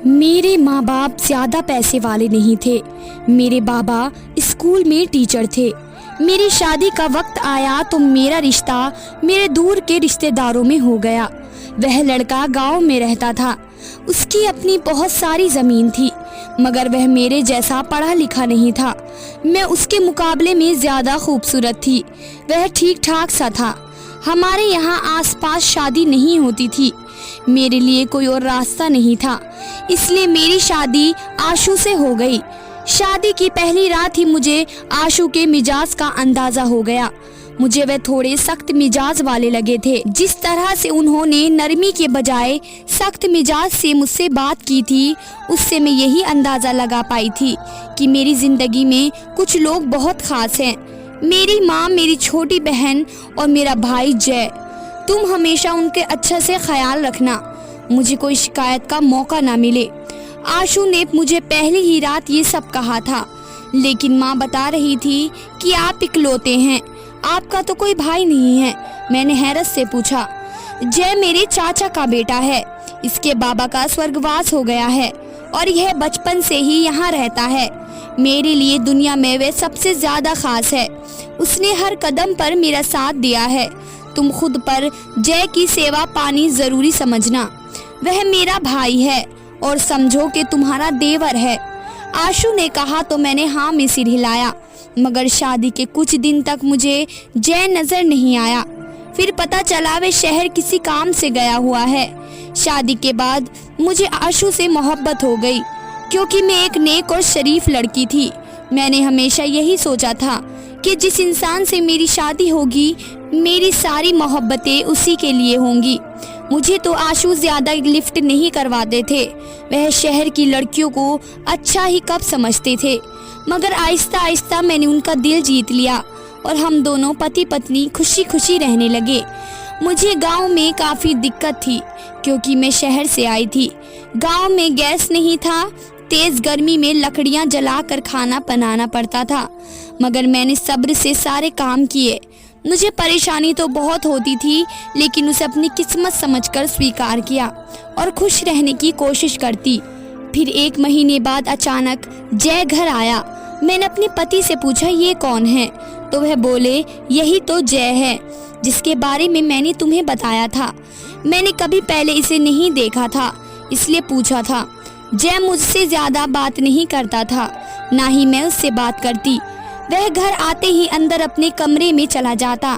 मेरे माँ बाप ज़्यादा पैसे वाले नहीं थे। मेरे बाबा स्कूल में टीचर थे। मेरी शादी का वक्त आया तो मेरा रिश्ता मेरे दूर के रिश्तेदारों में हो गया। वह लड़का गांव में रहता था। उसकी अपनी बहुत सारी ज़मीन थी, मगर वह मेरे जैसा पढ़ा लिखा नहीं था। मैं उसके मुकाबले में ज़्यादा खूबसूरत थी। वह ठीक ठाक सा था। हमारे यहाँ आसपास शादी नहीं होती थी। मेरे लिए कोई और रास्ता नहीं था, इसलिए मेरी शादी आशु से हो गई। शादी की पहली रात ही मुझे आशु के मिजाज का अंदाजा हो गया। मुझे वह थोड़े सख्त मिजाज वाले लगे थे। जिस तरह से उन्होंने नरमी के बजाय सख्त मिजाज से मुझसे बात की थी, उससे मैं यही अंदाजा लगा पाई थी कि मेरी जिंदगी में कुछ लोग बहुत खास हैं। मेरी माँ, मेरी छोटी बहन और मेरा भाई जय। तुम हमेशा उनके अच्छे से ख्याल रखना, मुझे कोई शिकायत का मौका ना मिले। आशु ने मुझे पहली ही रात ये सब कहा था, लेकिन माँ बता रही थी कि आप इकलौते हैं, आपका तो कोई भाई नहीं है। मैंने हैरत से पूछा। जय मेरे चाचा का बेटा है। इसके बाबा का स्वर्गवास हो गया है और यह बचपन से ही यहाँ रहता है। मेरे लिए दुनिया में वह सबसे ज्यादा खास है। उसने हर कदम पर मेरा साथ दिया है। तुम खुद पर जय की सेवा पानी जरूरी समझना। वह मेरा भाई है और समझो कि तुम्हारा देवर है। आशु ने कहा तो मैंने हाँ में सिर हिलाया, मगर शादी के कुछ दिन तक मुझे जय नजर नहीं आया। फिर पता चला वे शहर किसी काम से गया हुआ है। शादी के बाद मुझे आशु से मोहब्बत हो गई, क्योंकि मैं एक नेक और शरीफ लड़की थी। मैंने हमेशा यही सोचा था कि जिस इंसान से मेरी शादी होगी, मेरी सारी मोहब्बतें उसी के लिए होंगी। मुझे तो आशु ज्यादा लिफ्ट नहीं करवाते थे। वह शहर की लड़कियों को अच्छा ही कब समझते थे, मगर आहिस्ता आहिस्ता मैंने उनका दिल जीत लिया और हम दोनों पति पत्नी खुशी खुशी रहने लगे। मुझे गांव में काफ़ी दिक्कत थी, क्योंकि मैं शहर से आई थी। गांव में गैस नहीं था। तेज़ गर्मी में लकड़ियां जलाकर खाना बनाना पड़ता था, मगर मैंने सब्र से सारे काम किए। मुझे परेशानी तो बहुत होती थी, लेकिन उसे अपनी किस्मत समझकर स्वीकार किया और खुश रहने की कोशिश करती। फिर 1 महीने बाद अचानक जय घर आया। मैंने अपने पति से पूछा, ये कौन है? तो वह बोले, यही तो जय है जिसके बारे में मैंने तुम्हें बताया था। मैंने कभी पहले इसे नहीं देखा था, इसलिए पूछा था। जय मुझसे ज़्यादा बात नहीं करता था, ना ही मैं उससे बात करती। वह घर आते ही अंदर अपने कमरे में चला जाता।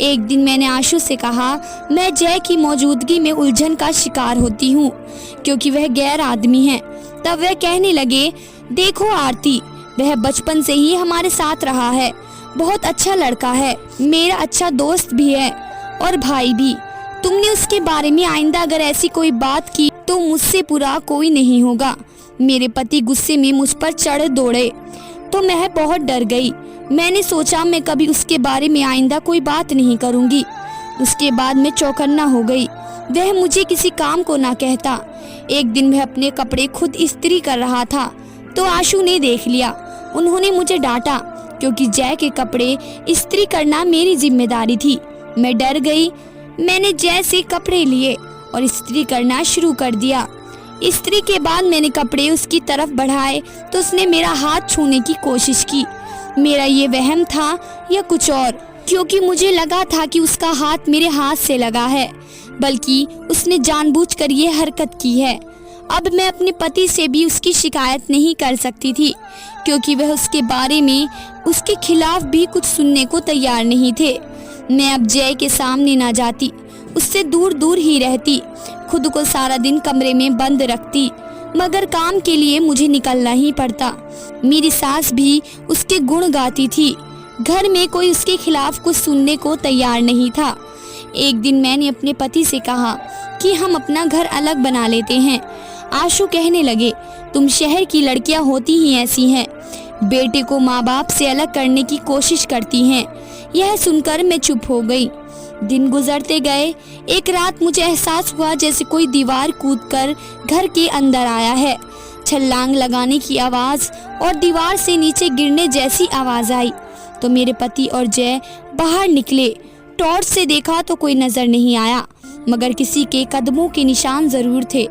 एक दिन मैंने आशु से कहा, मैं जय की मौजूदगी में उलझन का शिकार होती हूँ, क्योंकि वह गैर आदमी है। तब वह कहने लगे, देखो आरती, वह बचपन से ही हमारे साथ रहा है। बहुत अच्छा लड़का है, मेरा अच्छा दोस्त भी है और भाई भी। तुमने उसके बारे में आइंदा अगर ऐसी कोई बात की तो मुझसे बुरा कोई नहीं होगा। मेरे पति गुस्से में मुझ पर चढ़ दौड़े तो मैं बहुत डर गई। मैंने सोचा मैं कभी उसके बारे में आइंदा कोई बात नहीं करूंगी। उसके बाद मैं चौकन्ना हो गई। वह मुझे किसी काम को ना कहता। एक दिन वह अपने कपड़े खुद इस्त्री कर रहा था तो आशु ने देख लिया। उन्होंने मुझे डांटा, क्योंकि जय के कपड़े इस्त्री करना मेरी जिम्मेदारी थी। मैं डर गई। मैंने जय से कपड़े लिए और इस्त्री करना शुरू कर दिया। इस्त्री के बाद मैंने कपड़े उसकी तरफ बढ़ाए तो उसने मेरा हाथ छूने की कोशिश की। मेरा ये वहम था या कुछ और, क्योंकि मुझे लगा था कि उसका हाथ मेरे हाथ से लगा है, बल्कि उसने जानबूझकर ये हरकत की है। अब मैं अपने पति से भी उसकी शिकायत नहीं कर सकती थी, क्योंकि वह उसके बारे में उसके खिलाफ भी कुछ सुनने को तैयार नहीं थे। मैं अब जय के सामने ना जाती, उससे दूर दूर ही रहती, खुद को सारा दिन कमरे में बंद रखती, मगर काम के लिए मुझे निकलना ही पड़ता। मेरी सास भी उसके गुण गाती थी। घर में कोई उसके खिलाफ कुछ सुनने को तैयार नहीं था। एक दिन मैंने अपने पति से कहा कि हम अपना घर अलग बना लेते हैं। आशु कहने लगे, तुम शहर की लड़कियां होती ही ऐसी हैं, बेटे को माँ बाप से अलग करने की कोशिश करती हैं। यह सुनकर मैं चुप हो गई। दिन गुजरते गए। एक रात मुझे एहसास हुआ जैसे कोई दीवार कूदकर घर के अंदर आया है। छलांग लगाने की आवाज़ और दीवार से नीचे गिरने जैसी आवाज़ आई तो मेरे पति और जय बाहर निकले। टॉर्च से देखा तो कोई नज़र नहीं आया, मगर किसी के कदमों के निशान ज़रूर थे।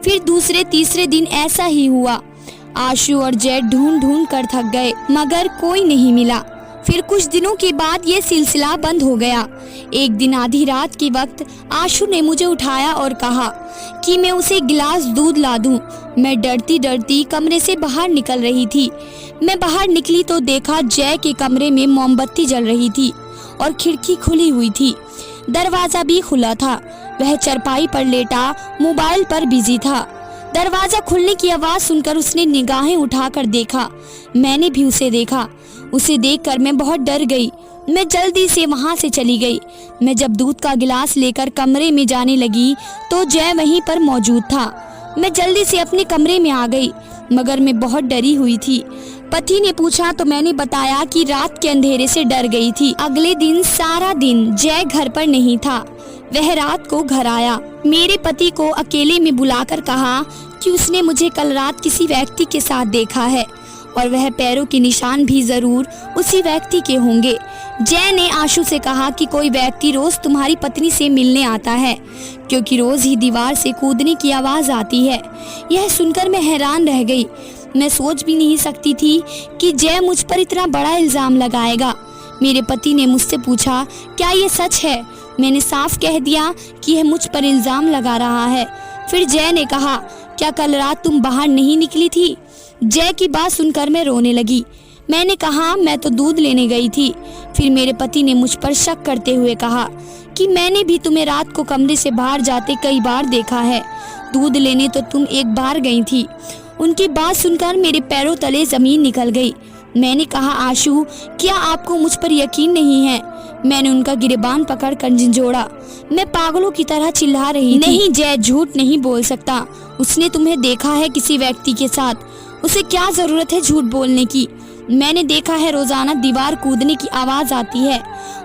फिर दूसरे तीसरे दिन ऐसा ही हुआ। आशु और जय ढूंढ ढूंढ कर थक गए मगर कोई नहीं मिला। फिर कुछ दिनों के बाद ये सिलसिला बंद हो गया। एक दिन आधी रात के वक्त आशु ने मुझे उठाया और कहा कि मैं उसे गिलास दूध ला दूं। मैं डरती डरती कमरे से बाहर निकल रही थी। मैं बाहर निकली तो देखा जय के कमरे में मोमबत्ती जल रही थी और खिड़की खुली हुई थी। दरवाजा भी खुला था। वह चारपाई पर लेटा मोबाइल पर बिजी था। दरवाजा खुलने की आवाज सुनकर उसने निगाहें उठाकर देखा। मैंने भी उसे देखा। उसे देखकर मैं बहुत डर गई। मैं जल्दी से वहां से चली गई। मैं जब दूध का गिलास लेकर कमरे में जाने लगी तो जय वहीं पर मौजूद था। मैं जल्दी से अपने कमरे में आ गई मगर मैं बहुत डरी हुई थी। पति ने पूछा तो मैंने बताया कि रात के अंधेरे से डर गई थी। अगले दिन सारा दिन जय घर पर नहीं था। वह रात को घर आया। मेरे पति को अकेले में बुलाकर कहा कि उसने मुझे कल रात किसी व्यक्ति के साथ देखा है और वह पैरों के निशान भी जरूर उसी व्यक्ति के होंगे। जय ने आशु से कहा कि कोई व्यक्ति रोज तुम्हारी पत्नी से मिलने आता है क्योंकि रोज ही दीवार से कूदने की आवाज आती है। यह सुनकर मैं हैरान रह गई। मैं सोच भी नहीं सकती थी कि जय मुझ पर इतना बड़ा इल्जाम लगाएगा। मेरे पति ने मुझसे पूछा क्या ये सच है। मैंने साफ कह दिया कि यह मुझ पर इल्जाम लगा रहा है। फिर जय ने कहा क्या कल रात तुम बाहर नहीं निकली थी। जय की बात सुनकर मैं रोने लगी। मैंने कहा मैं तो दूध लेने गई थी। फिर मेरे पति ने मुझ पर शक करते हुए कहा कि मैंने भी तुम्हें रात को कमरे से बाहर जाते कई बार देखा है। दूध लेने तो तुम एक बार गई थी। उनकी बात सुनकर मेरे पैरों तले जमीन निकल गई। मैंने कहा आशु क्या आपको मुझ पर यकीन नहीं है। मैंने उनका गिरेबान पकड़ कर झंझोड़ा। मैं पागलों की तरह चिल्ला रही थी। नहीं जय झूठ नहीं बोल सकता। उसने तुम्हें देखा है किसी व्यक्ति के साथ। उसे क्या जरूरत है झूठ बोलने की। मैंने देखा है रोजाना दीवार कूदने की आवाज आती है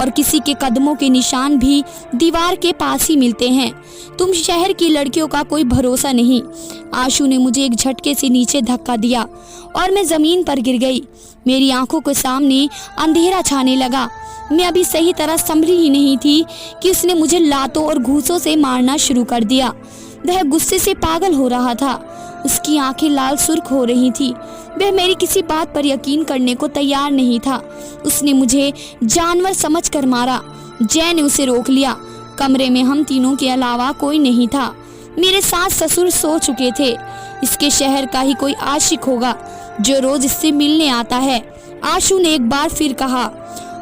और किसी के कदमों के निशान भी दीवार के पास ही मिलते हैं। तुम शहर की लड़कियों का कोई भरोसा नहीं। आशु ने मुझे एक झटके से नीचे धक्का दिया और मैं जमीन पर गिर गई। मेरी आंखों के सामने अंधेरा छाने लगा। मैं अभी सही तरह संभली ही नहीं थी कि उसने मुझे लातों और घूंसों से मारना शुरू कर दिया। वह गुस्से से पागल हो रहा था। उसकी आंखें लाल सुर्ख हो रही थी। वह मेरी किसी बात पर यकीन करने को तैयार नहीं था। उसने मुझे जानवर समझकर मारा। जय ने उसे रोक लिया। कमरे में हम तीनों के अलावा कोई नहीं था। मेरे सास ससुर सो चुके थे। इसके शहर का ही कोई आशिक होगा जो रोज इससे मिलने आता है। आशु ने एक बार फिर कहा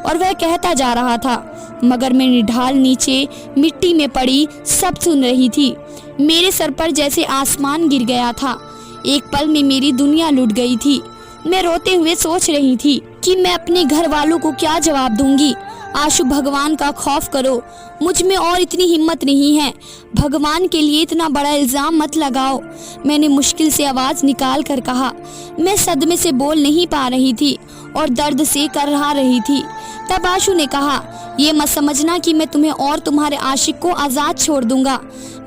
और वह कहता जा रहा था मगर मैं निढाल नीचे मिट्टी में पड़ी सब सुन रही थी। मेरे सर पर जैसे आसमान गिर गया था। एक पल में मेरी दुनिया लुट गई थी। मैं रोते हुए सोच रही थी कि मैं अपने घर वालों को क्या जवाब दूंगी। आशु भगवान का खौफ करो। मुझ में और इतनी हिम्मत नहीं है। भगवान के लिए इतना बड़ा इल्जाम मत लगाओ। मैंने मुश्किल से आवाज निकाल कर कहा। मैं सदमे से बोल नहीं पा रही थी और दर्द से करहा रही थी। तब आशु ने कहा ये मत समझना कि मैं तुम्हें और तुम्हारे आशिक को आजाद छोड़ दूंगा।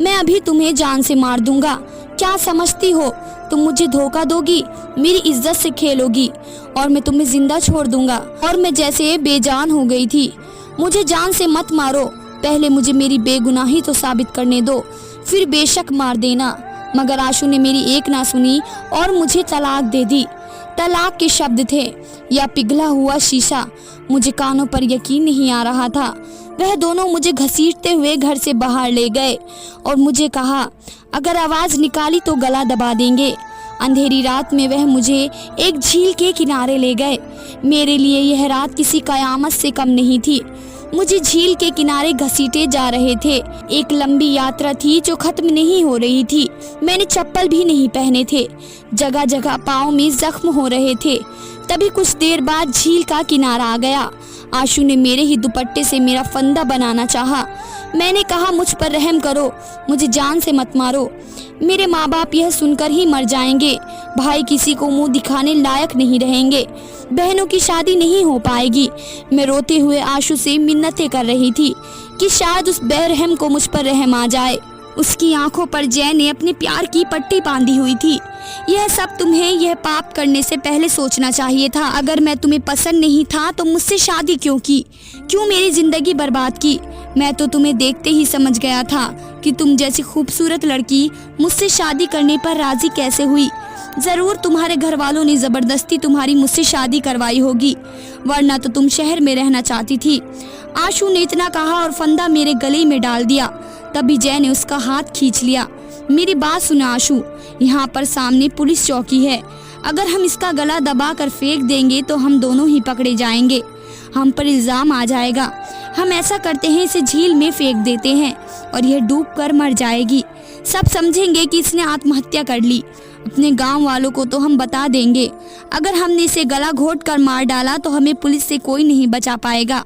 मैं अभी तुम्हें जान से मार दूंगा। क्या समझती हो तुम मुझे धोखा दोगी, मेरी इज्जत से खेलोगी और मैं तुम्हें जिंदा छोड़ दूंगा। और मैं जैसे बेजान हो गई थी। मुझे जान से मत मारो। पहले मुझे मेरी बेगुनाही तो साबित करने दो, फिर बेशक मार देना। मगर आशु ने मेरी एक ना सुनी और मुझे तलाक दे दी। तलाक के शब्द थे या पिघला हुआ शीशा। मुझे कानों पर यकीन नहीं आ रहा था। वह दोनों मुझे घसीटते हुए घर से बाहर ले गए और मुझे कहा अगर आवाज निकाली तो गला दबा देंगे। अंधेरी रात में वह मुझे एक झील के किनारे ले गए। मेरे लिए यह रात किसी कयामत से कम नहीं थी। मुझे झील के किनारे घसीटे जा रहे थे। एक लंबी यात्रा थी जो खत्म नहीं हो रही थी। मैंने चप्पल भी नहीं पहने थे। जगह जगह पाँव में जख्म हो रहे थे। तभी कुछ देर बाद झील का किनारा आ गया। आशु ने मेरे ही दुपट्टे से मेरा फंदा बनाना चाहा। मैंने कहा मुझ पर रहम करो, मुझे जान से मत मारो। मेरे माँ बाप यह सुनकर ही मर जाएंगे। भाई किसी को मुंह दिखाने लायक नहीं रहेंगे। बहनों की शादी नहीं हो पाएगी। मैं रोते हुए आशु से मिन्नतें कर रही थी कि शायद उस बेरहम को मुझ पर रहम आ जाए। उसकी आंखों पर जय ने अपने प्यार की पट्टी बांधी हुई थी। यह सब तुम्हें यह पाप करने से पहले सोचना चाहिए था। अगर मैं तुम्हें पसंद नहीं था तो मुझसे शादी क्यों की? क्यों मेरी जिंदगी बर्बाद की? मैं तो तुम्हें देखते ही समझ गया था कि तुम जैसी खूबसूरत लड़की मुझसे शादी करने पर राजी कैसे हुई। जरूर तुम्हारे घर वालों ने जबरदस्ती तुम्हारी मुझसे शादी करवाई होगी, वरना तो तुम शहर में रहना चाहती थी। आशु ने इतना कहा और फंदा मेरे गले में डाल दिया। तभी जय ने उसका हाथ खींच लिया। मेरी बात सुना आशु, यहाँ पर सामने पुलिस चौकी है। अगर हम इसका गला दबा कर फेंक देंगे तो हम दोनों ही पकड़े जाएंगे, हम पर इल्जाम आ जाएगा। हम ऐसा करते हैं, इसे झील में फेंक देते हैं और यह डूब कर मर जाएगी। सब समझेंगे कि इसने आत्महत्या कर ली। अपने गांव वालों को तो हम बता देंगे। अगर हमने इसे गला घोट कर मार डाला तो हमें पुलिस से कोई नहीं बचा पाएगा,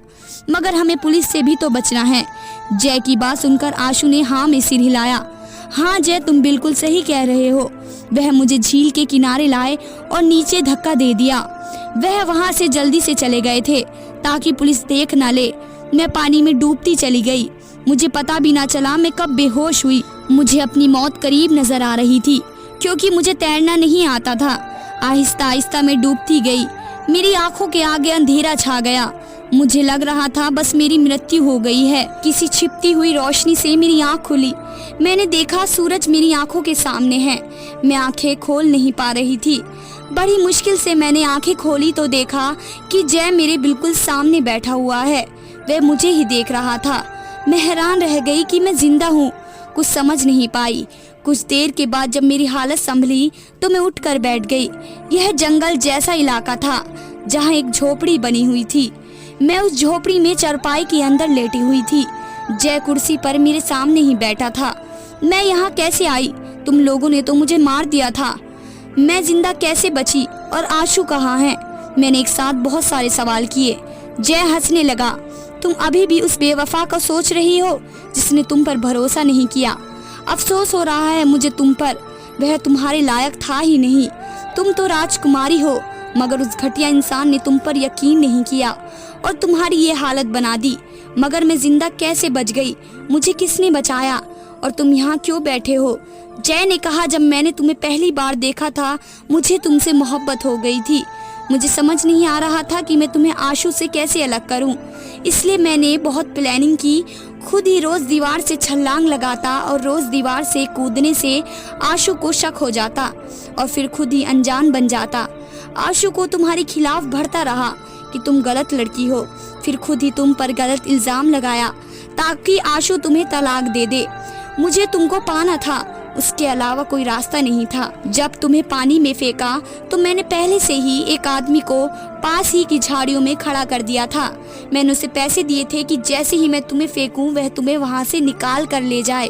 मगर हमें पुलिस से भी तो बचना है। जय की बात सुनकर आशु ने हाँ में सिर हिलाया। हाँ जय, तुम बिल्कुल सही कह रहे हो। वह मुझे झील के किनारे लाए और नीचे धक्का दे दिया। वह वहाँ से जल्दी से चले गए थे ताकि पुलिस देख न ले। मैं पानी में डूबती चली गई। मुझे पता भी ना चला मैं कब बेहोश हुई। मुझे अपनी मौत करीब नजर आ रही थी क्योंकि मुझे तैरना नहीं आता था। आहिस्ता आहिस्ता मैं डूबती गई। मेरी आंखों के आगे अंधेरा छा गया। मुझे लग रहा था बस मेरी मृत्यु हो गई है। किसी छिपती हुई रोशनी से मेरी आंख खुली। मैंने देखा सूरज मेरी आंखों के सामने है। मैं आंखें खोल नहीं पा रही थी। बड़ी मुश्किल से मैंने आंखें खोली तो देखा कि जय मेरे बिल्कुल सामने बैठा हुआ है। वह मुझे ही देख रहा था। मैं हैरान रह गई कि मैं जिंदा हूँ। कुछ समझ नहीं पाई। कुछ देर के बाद जब मेरी हालत संभली तो मैं उठकर बैठ गई। यह जंगल जैसा इलाका था जहाँ एक झोपड़ी बनी हुई थी। मैं उस झोपड़ी में चारपाई के अंदर लेटी हुई थी। जय कुर्सी पर मेरे सामने ही बैठा था। मैं यहाँ कैसे आई? तुम लोगों ने तो मुझे मार दिया था। मैं जिंदा कैसे बची और आशु कहाँ है? मैंने एक साथ बहुत सारे सवाल किए। जय हंसने लगा। तुम अभी भी उस बेवफा का सोच रही हो जिसने तुम पर भरोसा नहीं किया। अफसोस हो रहा है मुझे तुम पर। वह तुम्हारे लायक था ही नहीं। तुम तो राजकुमारी हो, मगर उस घटिया इंसान ने तुम पर यकीन नहीं किया और तुम्हारी ये हालत बना दी। मगर मैं जिंदा कैसे बच गई? मुझे किसने बचाया? और तुम यहाँ क्यों बैठे हो? जय ने कहा, जब मैंने तुम्हें पहली बार देखा था मुझे तुमसे मोहब्बत हो गई थी। मुझे समझ नहीं आ रहा था कि मैं तुम्हें आशु से कैसे अलग करूं। इसलिए मैंने बहुत प्लानिंग की। खुद ही रोज दीवार से छलांग लगाता और रोज दीवार से कूदने से आशु को शक हो जाता और फिर खुद ही अनजान बन जाता। आशु को तुम्हारे खिलाफ भरता रहा कि तुम गलत लड़की हो। फिर खुद ही तुम पर गलत इल्जाम लगाया ताकि आशु तुम्हें तलाक दे दे। मुझे तुमको पाना था, उसके अलावा कोई रास्ता नहीं था। जब तुम्हें पानी में फेंका तो मैंने पहले से ही एक आदमी को पास ही की झाड़ियों में खड़ा कर दिया था। मैंने उसे पैसे दिए थे कि जैसे ही मैं तुम्हें फेंकूं वह तुम्हें वहां से निकाल कर ले जाए।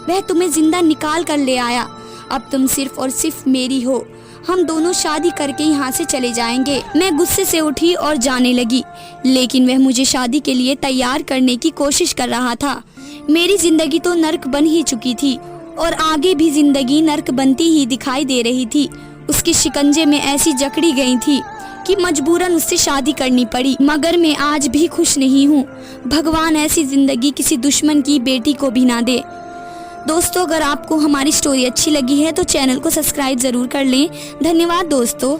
वह तुम्हें जिंदा निकाल कर ले आया। अब तुम सिर्फ और सिर्फ मेरी हो। हम दोनों शादी करके यहाँ से चले जाएंगे। मैं गुस्से से उठी और जाने लगी, लेकिन वह मुझे शादी के लिए तैयार करने की कोशिश कर रहा था। मेरी जिंदगी तो नर्क बन ही चुकी थी और आगे भी जिंदगी नर्क बनती ही दिखाई दे रही थी। उसके शिकंजे में ऐसी जकड़ी गई थी कि मजबूरन उससे शादी करनी पड़ी। मगर मैं आज भी खुश नहीं हूँ। भगवान ऐसी जिंदगी किसी दुश्मन की बेटी को भी ना दे। दोस्तों, अगर आपको हमारी स्टोरी अच्छी लगी है तो चैनल को सब्सक्राइब जरूर कर लें। धन्यवाद दोस्तों।